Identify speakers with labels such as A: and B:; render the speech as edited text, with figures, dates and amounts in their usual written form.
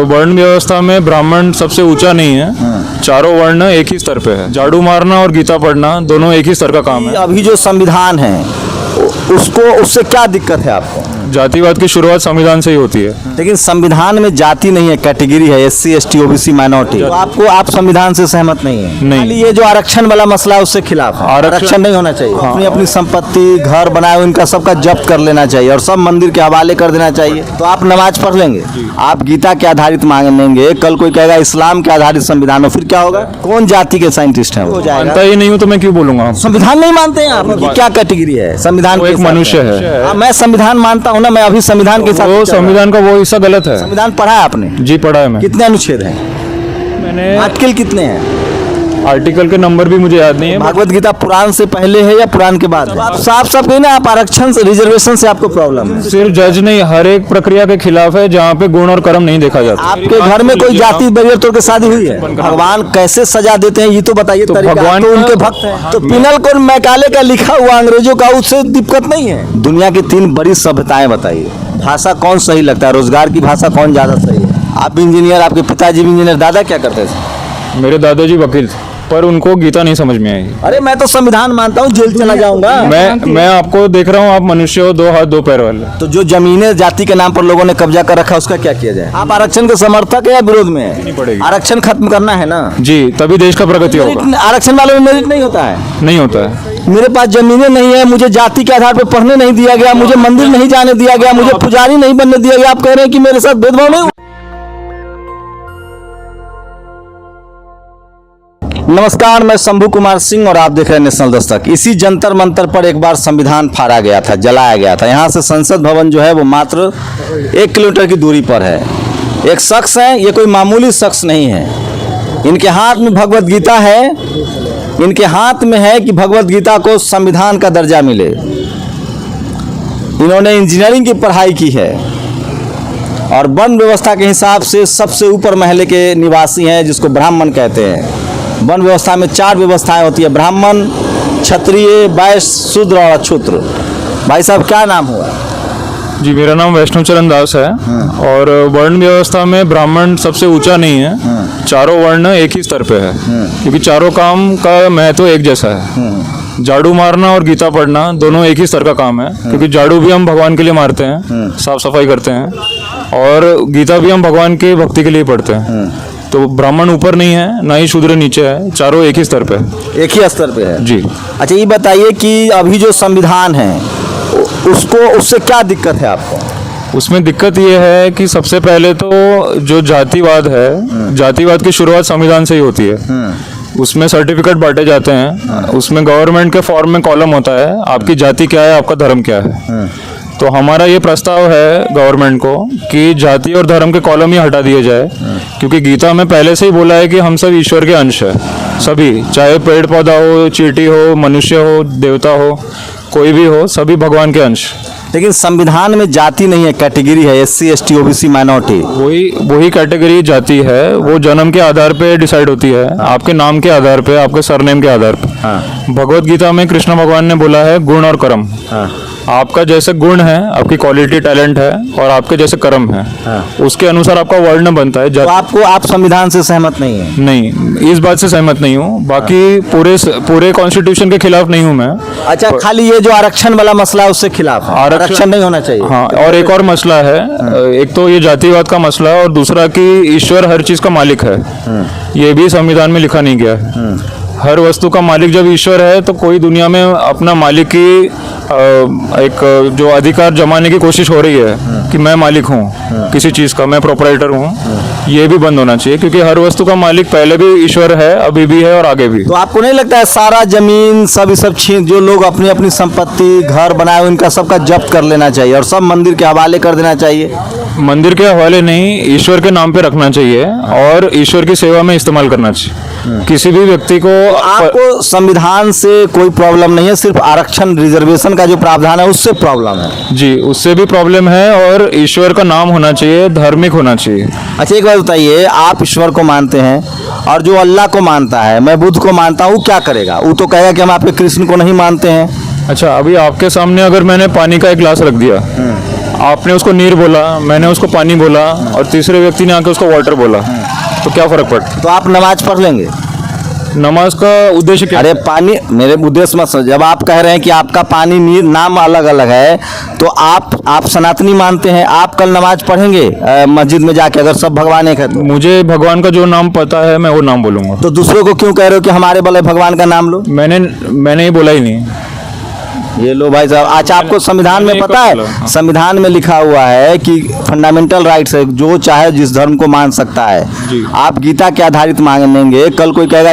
A: वर्ण व्यवस्था में ब्राह्मण सबसे ऊंचा नहीं है। चारों वर्ण एक ही स्तर पे है। झाड़ू मारना और गीता पढ़ना दोनों एक ही स्तर का काम है।
B: अभी जो संविधान है उससे क्या दिक्कत है आपको?
A: जातिवाद की शुरुआत संविधान से ही होती है।
B: लेकिन संविधान में जाति नहीं है, कैटेगरी है, SC ST OBC माइनॉरिटी। तो आप संविधान से सहमत नहीं है?
A: नहीं।
B: खाली ये जो आरक्षण वाला मसला है उससे खिलाफ है। आरक्षण नहीं होना चाहिए। अपनी अपनी संपत्ति घर बनाए उनका सबका जब्त कर लेना चाहिए और सब मंदिर के हवाले कर देना चाहिए। तो आप नमाज पढ़ लेंगे, आप गीता के आधारित मांगेंगे, कल कोई कहेगा इस्लाम के आधारित संविधान हो, फिर क्या होगा? कौन जाति के साइंटिस्ट है?
A: मानता ही नहीं हूँ तो मैं क्यों बोलूंगा?
B: संविधान नहीं मानते हैं आप? क्या कैटेगरी है संविधान?
A: एक मनुष्य है।
B: मैं संविधान मानता हूँ ना, मैं अभी संविधान के साथ।
A: वो संविधान का वो हिस्सा गलत है।
B: संविधान पढ़ा है आपने?
A: जी पढ़ा है। मैं
B: कितने अनुच्छेद हैं?
A: मैंने
B: आर्टिकल कितने हैं?
A: आर्टिकल के नंबर भी मुझे याद नहीं है।
B: भागवत गीता पुराण से पहले है या पुराण के बाद है? आप साफ साफ कहिए ना, आप आरक्षण से रिजर्वेशन से आपको प्रॉब्लम है?
A: सिर्फ जज नहीं, हर एक प्रक्रिया के खिलाफ है जहाँ पे गुण और कर्म नहीं देखा जाता।
B: आपके घर में कोई जाति बैरियर तोड़ के शादी हुई है? भगवान कैसे सजा देते हैं ये तो बताइए।
A: तो
B: तरीका
A: भगवान
B: तो उनके भक्त हैं। तो पिनल कोड मैकाले का लिखा हुआ अंग्रेजों का, उससे दिक्कत नहीं है। दुनिया की 3 बड़ी सभ्यताएं बताइए, भाषा कौन सही लगता है? रोजगार की भाषा कौन ज्यादा सही है? आप इंजीनियर, आपके पिताजी भी इंजीनियर, दादा क्या करते थे?
A: मेरे दादाजी वकील थे, पर उनको गीता नहीं समझ में आई।
B: अरे मैं तो संविधान मानता हूँ, जेल चला जाऊंगा।
A: मैं आपको देख रहा हूँ, आप मनुष्य हो, 2 हाथ 2 पैर वाले।
B: तो जो जमीनें जाति के नाम पर लोगों ने कब्जा कर रखा है उसका क्या किया जाए? आप आरक्षण के समर्थक है या विरोध में है?
A: पड़ेगी।
B: आरक्षण खत्म करना है ना
A: जी, तभी देश का प्रगति होगा।
B: आरक्षण वालों में मेरिट नहीं होता है?
A: नहीं होता है।
B: मेरे पास जमीनें नहीं है, मुझे जाति के आधार पर पढ़ने नहीं दिया गया, मुझे मंदिर नहीं जाने दिया गया, मुझे पुजारी नहीं बनने दिया गया। आप कह रहे हैं कि मेरे साथ भेदभाव नहीं? नमस्कार, मैं शंभू कुमार सिंह और आप देख रहे हैं नेशनल दस्तक। इसी जंतर मंतर पर एक बार संविधान फाड़ा गया था, जलाया गया था। यहाँ से संसद भवन जो है वो मात्र 1 किलोमीटर की दूरी पर है। एक शख्स है, ये कोई मामूली शख्स नहीं है। इनके हाथ में भगवत गीता है। इनके हाथ में है कि भगवत गीता को संविधान का दर्जा मिले। इन्होंने इंजीनियरिंग की पढ़ाई की है और वर्ण व्यवस्था के हिसाब से सबसे ऊपर महले के निवासी हैं, जिसको ब्राह्मण कहते हैं। वन व्यवस्था में 4 व्यवस्थाएं होती है, ब्राह्मण, क्षत्रिय, वैश्य, शूद्र और अछूद्र। भाई साहब क्या नाम हुआ?
A: जी, मेरा नाम वैष्णव चरण दास है। और वर्ण व्यवस्था में ब्राह्मण सबसे ऊंचा नहीं है। चारों वर्ण एक ही स्तर पे है, क्योंकि चारों काम का महत्व एक जैसा है। झाड़ू मारना और गीता पढ़ना दोनों एक ही स्तर का काम है, क्योंकि झाड़ू भी हम भगवान के लिए मारते हैं, साफ सफाई करते हैं, और गीता भी हम भगवान की भक्ति के लिए पढ़ते हैं। तो ब्राह्मण ऊपर नहीं है, ना ही शूद्र नीचे है, चारों एक ही स्तर पे है।
B: एक ही स्तर पे है
A: जी।
B: अच्छा, ये बताइए कि अभी जो संविधान है उससे क्या दिक्कत है आपको?
A: उसमें दिक्कत ये है कि सबसे पहले तो जो जातिवाद है, जातिवाद की शुरुआत संविधान से ही होती है। उसमें सर्टिफिकेट बांटे जाते हैं, उसमें गवर्नमेंट के फॉर्म में कॉलम होता है, आपकी जाति क्या है, आपका धर्म क्या है। तो हमारा ये प्रस्ताव है गवर्नमेंट को कि जाति और धर्म के कॉलम ही हटा दिए जाए, क्योंकि गीता में पहले से ही बोला है कि हम सब ईश्वर के अंश है। सभी, चाहे पेड़ पौधा हो, चींटी हो, मनुष्य हो, देवता हो, कोई भी हो, सभी भगवान के अंश।
B: लेकिन संविधान में जाति नहीं है, कैटेगरी है, SC ST OBC माइनॉरिटी।
A: वही कैटेगरी जाति है, वो जन्म के आधार पे डिसाइड होती है, आपके नाम के आधार पे, आपके सरनेम के आधार पे। भगवत गीता में कृष्ण भगवान ने बोला है गुण और कर्म। आपका जैसे गुण है, आपकी क्वालिटी टैलेंट है, और आपके जैसे कर्म है, उसके अनुसार आपका वर्ण बनता है।
B: तो आप संविधान से सहमत नहीं है?
A: नहीं, इस बात से सहमत नहीं हूँ। बाकी पूरे कॉन्स्टिट्यूशन के खिलाफ नहीं हूँ मैं।
B: अच्छा, खाली ये जो आरक्षण वाला मसला है उससे खिलाफ है? आरक्षण नहीं होना चाहिए।
A: हाँ, और एक और मसला है। एक तो ये जातिवाद का मसला है, और दूसरा कि ईश्वर हर चीज का मालिक है। ये भी संविधान में लिखा नहीं गया है। हर वस्तु का मालिक जब ईश्वर है, तो कोई दुनिया में अपना मालिक की एक जो अधिकार जमाने की कोशिश हो रही है कि मैं मालिक हूँ किसी चीज़ का, मैं प्रोपराइटर हूँ, ये भी बंद होना चाहिए, क्योंकि हर वस्तु का मालिक पहले भी ईश्वर है, अभी भी है और आगे भी।
B: तो आपको नहीं लगता है सारा जमीन सब छीन, जो लोग अपनी अपनी संपत्ति घर बनाए उनका सबका जब्त कर लेना चाहिए और सब मंदिर के हवाले कर देना चाहिए?
A: मंदिर के हवाले नहीं, ईश्वर के नाम पे रखना चाहिए और ईश्वर की सेवा में इस्तेमाल करना चाहिए। किसी भी व्यक्ति को
B: आपको संविधान से कोई प्रॉब्लम नहीं है, सिर्फ आरक्षण रिजर्वेशन का जो प्रावधान है उससे प्रॉब्लम है?
A: जी, उससे भी प्रॉब्लम है, और ईश्वर का नाम होना चाहिए, धार्मिक होना चाहिए।
B: अच्छा, एक बात बताइए, आप ईश्वर को मानते हैं और जो अल्लाह को मानता है, मैं बुद्ध को मानता हूँ, क्या करेगा? वो तो कहेगा कि हम आपके कृष्ण को नहीं मानते हैं।
A: अच्छा, अभी आपके सामने अगर मैंने पानी का एक गिलास रख दिया, आपने उसको नीर बोला, मैंने उसको पानी बोला और तीसरे व्यक्ति ने आके उसको वाटर बोला, तो क्या फर्क पड़ता?
B: तो आप नमाज पढ़ लेंगे?
A: नमाज का उद्देश्य क्या?
B: अरे पानी, मेरे उद्देश्य मत समझ, जब आप कह रहे हैं कि आपका पानी नीर नाम अलग अलग है, तो आप सनातनी मानते हैं, आप कल नमाज पढ़ेंगे मस्जिद में जाके, अगर सब भगवान एक है तो?
A: मुझे भगवान का जो नाम पता है मैं वो नाम बोलूंगा।
B: तो दूसरों को क्यों कह रहे हो कि हमारे भले भगवान का नाम लो?
A: मैंने ये बोला ही नहीं।
B: ये लो भाई साहब, अच्छा आपको संविधान में
A: मैंने
B: पता
A: ये
B: है,
A: बोला, हाँ।
B: संविधान में लिखा हुआ है कि फंडामेंटल राइट्स है, जो चाहे जिस धर्म को मान सकता है।
A: जी।
B: आप गीता के आधारित मांगेंगे, कल कोई कहेगा